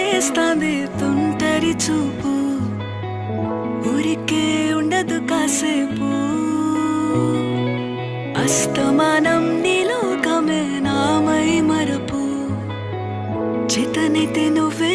చేస్తాంది తుంటరి చూపు, ఊరికే ఉండదు కాసేపు. అస్తమానం నీలోకమే నామై మరపు, చేతనైతే నువ్వే